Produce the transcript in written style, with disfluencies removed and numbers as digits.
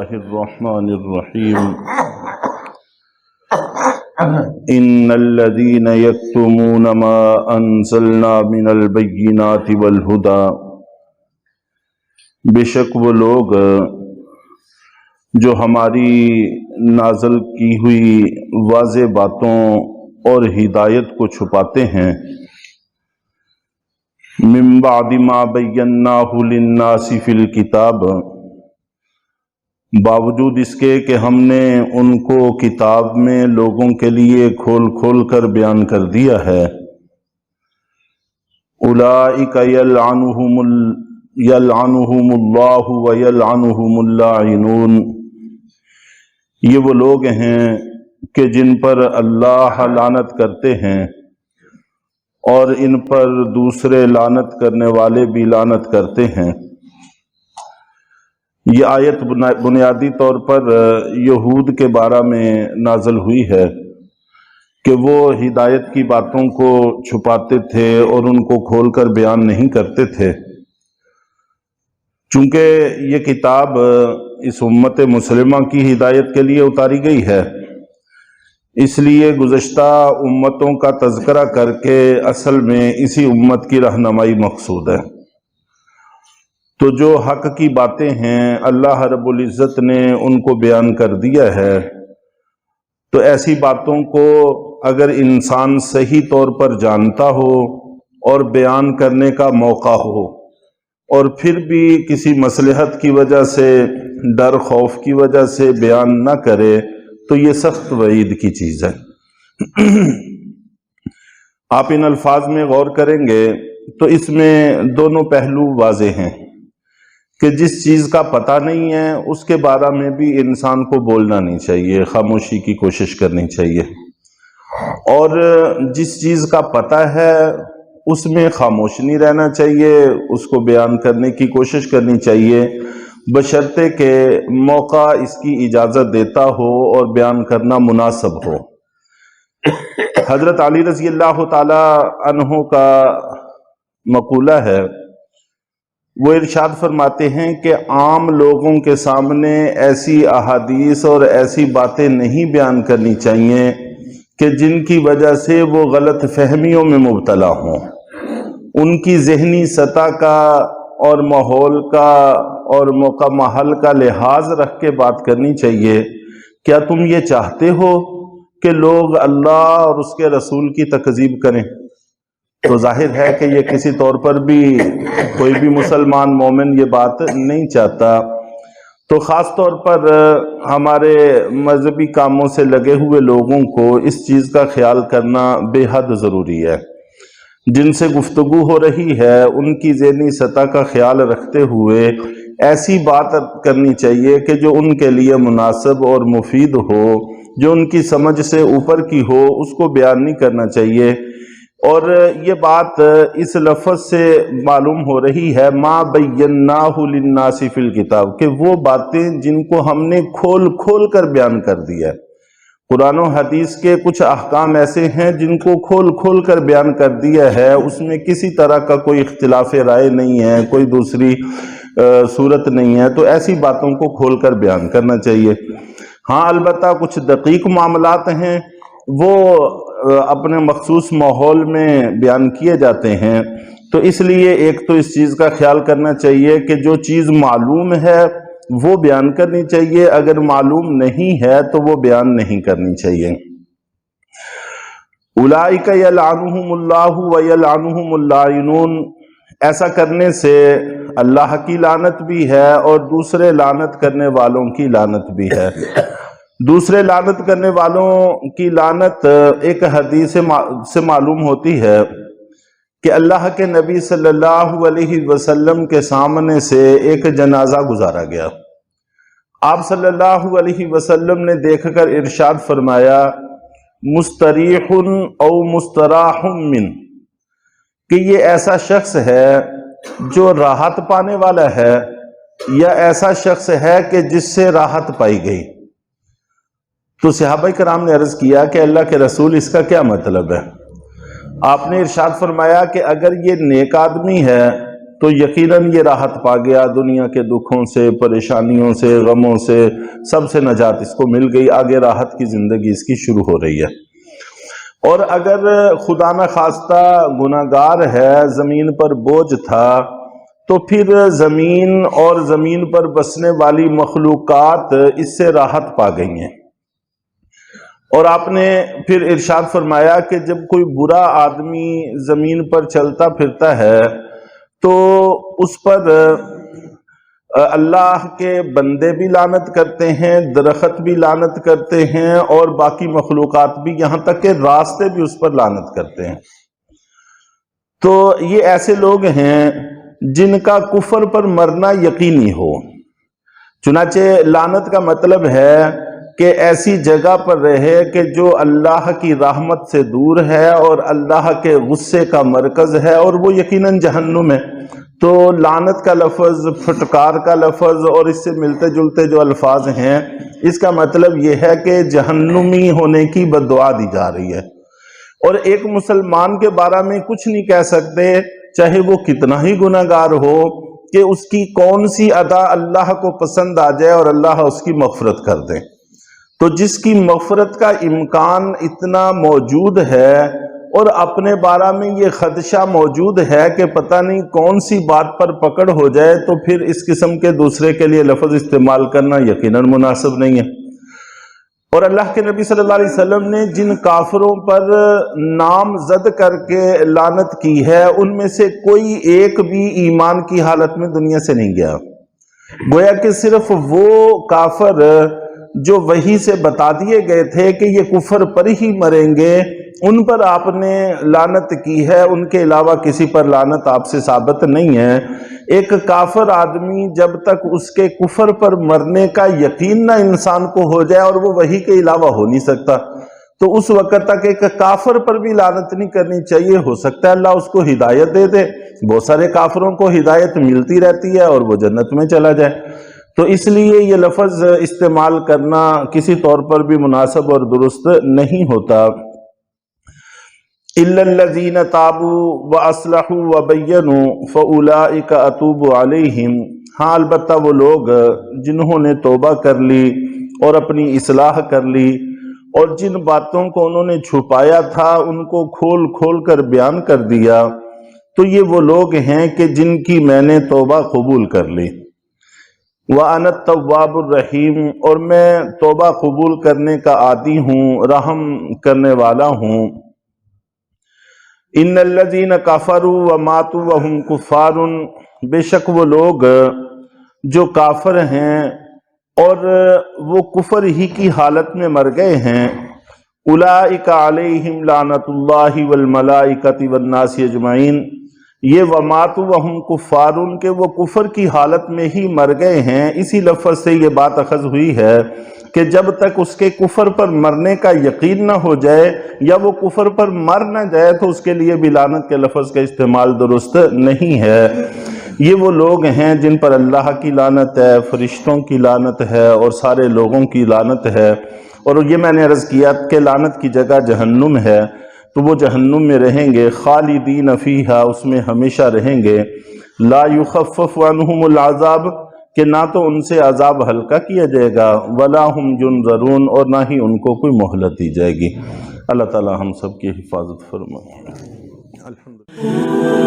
الله الرحمن الرحيم إن الذين يكتمون ما أنزلنا من البينات والهدى، بے شک وہ لوگ جو ہماری نازل کی ہوئی واضح باتوں اور ہدایت کو چھپاتے ہیں، من بعد ما بیناہ للناس فی الکتاب، باوجود اس کے کہ ہم نے ان کو کتاب میں لوگوں کے لیے کھول کھول کر بیان کر دیا ہے، اولئک یلعنہم اللہ ویلعنہم اللاعنون، یہ وہ لوگ ہیں کہ جن پر اللہ لعنت کرتے ہیں اور ان پر دوسرے لعنت کرنے والے بھی لعنت کرتے ہیں۔ یہ آیت بنیادی طور پر یہود کے بارے میں نازل ہوئی ہے کہ وہ ہدایت کی باتوں کو چھپاتے تھے اور ان کو کھول کر بیان نہیں کرتے تھے۔ چونکہ یہ کتاب اس امت مسلمہ کی ہدایت کے لیے اتاری گئی ہے، اس لیے گزشتہ امتوں کا تذکرہ کر کے اصل میں اسی امت کی رہنمائی مقصود ہے۔ تو جو حق کی باتیں ہیں اللہ رب العزت نے ان کو بیان کر دیا ہے، تو ایسی باتوں کو اگر انسان صحیح طور پر جانتا ہو اور بیان کرنے کا موقع ہو اور پھر بھی کسی مصلحت کی وجہ سے، ڈر خوف کی وجہ سے بیان نہ کرے تو یہ سخت وعید کی چیز ہے۔ آپ ان الفاظ میں غور کریں گے تو اس میں دونوں پہلو واضح ہیں کہ جس چیز کا پتہ نہیں ہے اس کے بارے میں بھی انسان کو بولنا نہیں چاہیے، خاموشی کی کوشش کرنی چاہیے، اور جس چیز کا پتہ ہے اس میں خاموش نہیں رہنا چاہیے، اس کو بیان کرنے کی کوشش کرنی چاہیے، بشرطے کہ موقع اس کی اجازت دیتا ہو اور بیان کرنا مناسب ہو۔ حضرت علی رضی اللہ تعالی عنہ کا مقولہ ہے، وہ ارشاد فرماتے ہیں کہ عام لوگوں کے سامنے ایسی احادیث اور ایسی باتیں نہیں بیان کرنی چاہیے کہ جن کی وجہ سے وہ غلط فہمیوں میں مبتلا ہوں۔ ان کی ذہنی سطح کا اور ماحول کا اور موقع محل کا لحاظ رکھ کے بات کرنی چاہیے۔ کیا تم یہ چاہتے ہو کہ لوگ اللہ اور اس کے رسول کی تکذیب کریں؟ تو ظاہر ہے کہ یہ کسی طور پر بھی کوئی بھی مسلمان مومن یہ بات نہیں چاہتا۔ تو خاص طور پر ہمارے مذہبی کاموں سے لگے ہوئے لوگوں کو اس چیز کا خیال کرنا بے حد ضروری ہے۔ جن سے گفتگو ہو رہی ہے ان کی ذہنی سطح کا خیال رکھتے ہوئے ایسی بات کرنی چاہیے کہ جو ان کے لیے مناسب اور مفید ہو، جو ان کی سمجھ سے اوپر کی ہو، اس کو بیان نہیں کرنا چاہیے۔ اور یہ بات اس لفظ سے معلوم ہو رہی ہے، ما بیناہ للناس فی الکتاب، کہ وہ باتیں جن کو ہم نے کھول کھول کر بیان کر دیا ہے۔ قرآن و حدیث کے کچھ احکام ایسے ہیں جن کو کھول کھول کر بیان کر دیا ہے، اس میں کسی طرح کا کوئی اختلاف رائے نہیں ہے، کوئی دوسری صورت نہیں ہے، تو ایسی باتوں کو کھول کر بیان کرنا چاہیے۔ ہاں البتہ کچھ دقیق معاملات ہیں وہ اپنے مخصوص ماحول میں بیان کیے جاتے ہیں، تو اس لیے ایک تو اس چیز کا خیال کرنا چاہیے کہ جو چیز معلوم ہے وہ بیان کرنی چاہیے، اگر معلوم نہیں ہے تو وہ بیان نہیں کرنی چاہیے۔ اولئک یلعنہم اللہ ویلعنہم اللاعنون، ایسا کرنے سے اللہ کی لعنت بھی ہے اور دوسرے لعنت کرنے والوں کی لعنت بھی ہے۔ دوسرے لعنت کرنے والوں کی لعنت ایک حدیث سے معلوم ہوتی ہے کہ اللہ کے نبی صلی اللہ علیہ وسلم کے سامنے سے ایک جنازہ گزارا گیا۔ آپ صلی اللہ علیہ وسلم نے دیکھ کر ارشاد فرمایا، مستریح او مستراح من، کہ یہ ایسا شخص ہے جو راحت پانے والا ہے یا ایسا شخص ہے کہ جس سے راحت پائی گئی۔ تو صحابہ کرام نے عرض کیا کہ اللہ کے رسول اس کا کیا مطلب ہے؟ آپ نے ارشاد فرمایا کہ اگر یہ نیک آدمی ہے تو یقیناً یہ راحت پا گیا، دنیا کے دکھوں سے، پریشانیوں سے، غموں سے، سب سے نجات اس کو مل گئی، آگے راحت کی زندگی اس کی شروع ہو رہی ہے۔ اور اگر خدا نہ خواستہ گناہگار ہے، زمین پر بوجھ تھا، تو پھر زمین اور زمین پر بسنے والی مخلوقات اس سے راحت پا گئی ہیں۔ اور آپ نے پھر ارشاد فرمایا کہ جب کوئی برا آدمی زمین پر چلتا پھرتا ہے تو اس پر اللہ کے بندے بھی لعنت کرتے ہیں، درخت بھی لعنت کرتے ہیں، اور باقی مخلوقات بھی، یہاں تک کہ راستے بھی اس پر لعنت کرتے ہیں۔ تو یہ ایسے لوگ ہیں جن کا کفر پر مرنا یقینی ہو۔ چنانچہ لعنت کا مطلب ہے کہ ایسی جگہ پر رہے کہ جو اللہ کی رحمت سے دور ہے اور اللہ کے غصے کا مرکز ہے، اور وہ یقیناً جہنم ہے۔ تو لعنت کا لفظ، پھٹکار کا لفظ اور اس سے ملتے جلتے جو الفاظ ہیں، اس کا مطلب یہ ہے کہ جہنمی ہونے کی بد دعا دی جا رہی ہے۔ اور ایک مسلمان کے بارے میں کچھ نہیں کہہ سکتے، چاہے وہ کتنا ہی گناہگار ہو، کہ اس کی کون سی ادا اللہ کو پسند آ جائے اور اللہ اس کی مغفرت کر دے۔ تو جس کی مغفرت کا امکان اتنا موجود ہے اور اپنے بارے میں یہ خدشہ موجود ہے کہ پتہ نہیں کون سی بات پر پکڑ ہو جائے، تو پھر اس قسم کے دوسرے کے لیے لفظ استعمال کرنا یقیناً مناسب نہیں ہے۔ اور اللہ کے نبی صلی اللہ علیہ وسلم نے جن کافروں پر نام زد کر کے لعنت کی ہے، ان میں سے کوئی ایک بھی ایمان کی حالت میں دنیا سے نہیں گیا۔ گویا کہ صرف وہ کافر جو وحی سے بتا دیے گئے تھے کہ یہ کفر پر ہی مریں گے، ان پر آپ نے لعنت کی ہے، ان کے علاوہ کسی پر لعنت آپ سے ثابت نہیں ہے۔ ایک کافر آدمی جب تک اس کے کفر پر مرنے کا یقین نہ انسان کو ہو جائے، اور وہ وحی کے علاوہ ہو نہیں سکتا، تو اس وقت تک ایک کافر پر بھی لعنت نہیں کرنی چاہیے۔ ہو سکتا ہے اللہ اس کو ہدایت دے دے، بہت سارے کافروں کو ہدایت ملتی رہتی ہے اور وہ جنت میں چلا جائے۔ تو اس لیے یہ لفظ استعمال کرنا کسی طور پر بھی مناسب اور درست نہیں ہوتا۔ إِلَّا الَّذِينَ تَابُوا وَأَصْلَحُوا وَبَيَّنُوا فَأُولَئِكَ أَتُوبُ عَلَيْهِمْ۔ ہاں البتہ وہ لوگ جنہوں نے توبہ کر لی اور اپنی اصلاح کر لی، اور جن باتوں کو انہوں نے چھپایا تھا ان کو کھول کھول کر بیان کر دیا، تو یہ وہ لوگ ہیں کہ جن کی میں نے توبہ قبول کر لی۔ وَأَنَا التَّوَّابُ الرَّحِيمُ، اور میں توبہ قبول کرنے کا عادی ہوں، رحم کرنے والا ہوں۔ ان الذین کفروا وماتوا وهم کفار، بے شک وہ لوگ جو کافر ہیں اور وہ کفر ہی کی حالت میں مر گئے ہیں، اولئک علیہم لعنت اللہ والملائکۃ والناس اجمعین، یہ وماتوا وهم کفار کہ وہ کفر کی حالت میں ہی مر گئے ہیں۔ اسی لفظ سے یہ بات اخذ ہوئی ہے کہ جب تک اس کے کفر پر مرنے کا یقین نہ ہو جائے یا وہ کفر پر مر نہ جائے، تو اس کے لیے بھی لعنت کے لفظ کا استعمال درست نہیں ہے۔ یہ وہ لوگ ہیں جن پر اللہ کی لعنت ہے، فرشتوں کی لعنت ہے اور سارے لوگوں کی لعنت ہے۔ اور یہ میں نے عرض کیا کہ لعنت کی جگہ جہنم ہے، تو وہ جہنم میں رہیں گے، خالدین فیہا، اس میں ہمیشہ رہیں گے، لا یخفف عنہم العذاب، کہ نہ تو ان سے عذاب ہلکا کیا جائے گا، ولا ہم ینظرون، اور نہ ہی ان کو کوئی مہلت دی جائے گی۔ اللہ تعالی ہم سب کی حفاظت فرمائے۔ الحمدللہ۔